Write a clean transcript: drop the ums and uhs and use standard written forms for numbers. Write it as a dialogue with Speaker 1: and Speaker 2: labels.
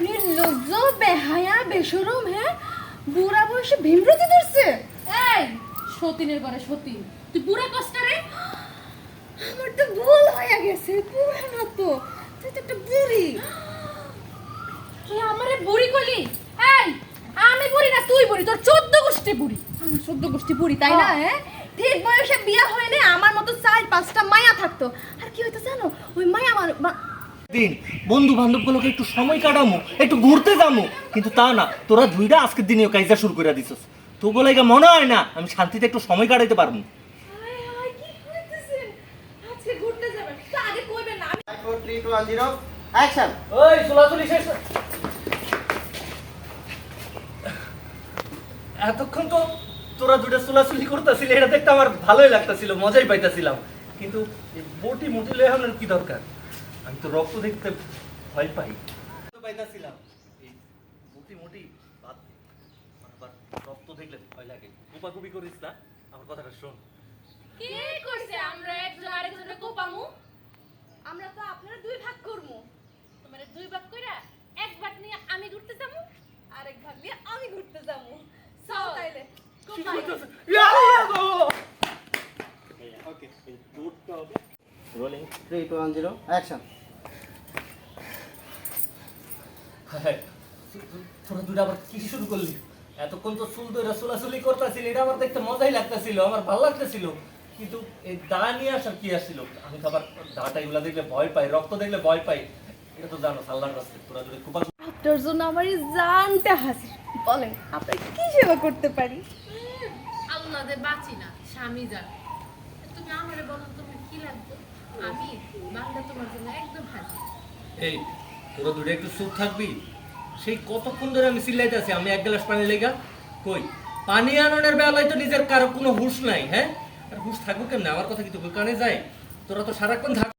Speaker 1: নির্লজ্জ বেহায়া বেশরম, হ্যাঁ বুড়া বয়সে ভীমরতি ধরছে।
Speaker 2: এই সতীনের ঘরে সতী, তুই বুড়া কষ্ট রে।
Speaker 1: আমার তো ভুল হয়ে গেছে, বুড়া না তো, তুই তো একটা বুড়ি।
Speaker 2: তুই আমারে বুড়ি কইলি? এই আমি বুড়ি না তুই বুড়ি, তোর 14 গোষ্ঠী বুড়ি।
Speaker 1: আমার 14 গোষ্ঠী বুড়ি, তাই না? হ্যাঁ ঠিক বয়সে বিয়া হয়নি আমার মতো 4-5টা মায়া থাকতো। আর কি হইতো জানো, ওই মায়া
Speaker 3: দিন বন্ধু বান্ধব গুলোকে একটু সময় কাটামো, একটু ঘুরতে যাবো, কিন্তু তা না, তোরা দুইটা আজকের দিনে কাইজা শুরু করে দিছস। তো বলে মনে হয় না আমি শান্তিতে একটু সময় কাটাইতে পারবো।
Speaker 1: আজকে ঘুরতে যাবেন তো আগে কইবেন না।
Speaker 4: 4 3 2 1 0 অ্যাকশন।
Speaker 3: ওই চলাচলি শেষ। এতক্ষণ তো তোরা দুটো চলাচলি করতেছিলি, এটা দেখতে আমার ভালোই লাগতেছিল, মজাই পাইতেছিলাম, কিন্তু বটি মুটি লয়ে আমার কি দরকার? আমি তো রক্ত দেখতে ভয় পাই পাইতেছিলাম। এই বটি মুটি বাদ দে, আবার রক্ত দেখলে ভয় লাগে। কুপাকুপি করিস না, আমার কথাটা শোন।
Speaker 2: কি কইছে আমরা একজন আরেকজনের কোপামু?
Speaker 1: আমরা তো আপনারা দুই ভাগ করবো,
Speaker 2: তোমারে দুই ভাগ কইরা এক ভাগ নিয়ে আমি ঘুরতে যাবো,
Speaker 1: আরেক ভাগ দিয়ে আমি ঘুরতে যাবো।
Speaker 2: চল
Speaker 1: তাইলে
Speaker 3: ওকে, এই দৌড়টা হবে রোলিং।
Speaker 4: 3 2 1 0 অ্যাকশন।
Speaker 3: হ্যাঁ, তোরা দুটো আবার কি শুরু করলি? এতক্ষণ তো চুল ধরে চুলাচুলি করতেছিল, এটা আমার দেখতে মজাই লাগতেছিল, আমার ভালো লাগতেছিল, কিন্তু এই দা নিয়ে আসার কি আসছিল? আমি তো আবার দাটা এগুলা দেখলে ভয় পাই, রক্ত দেখলে ভয় পাই, এটা তো জানো আল্লাহর কাছে। তোরা দুটো খুব
Speaker 1: আপনার জন্য আমার এই জানটা হাসি। বলেন আপনার কি সেবা করতে পারি?
Speaker 2: আল্লাহ দে বাঁচি না, স্বামী যান। তুমি আমারে বলো তুমি কি লাগবে, আমি বাংলা তোমার জন্য একদম হাজির।
Speaker 3: এই তোরা দুটো একটু চুপ থাকবি? সেই কতক্ষণ ধরে আমি চিল্লাইতেছি আমি এক গ্লাস পানি লেগা। কই পানি আননের বেলায় তো নিজের কারো কোনো হুঁশ নাই। হ্যাঁ, আর হুঁশ থাকবো কেমনে? আমার কথা কি তো কানে যায়? তোরা তো সারাক্ষণ থাক।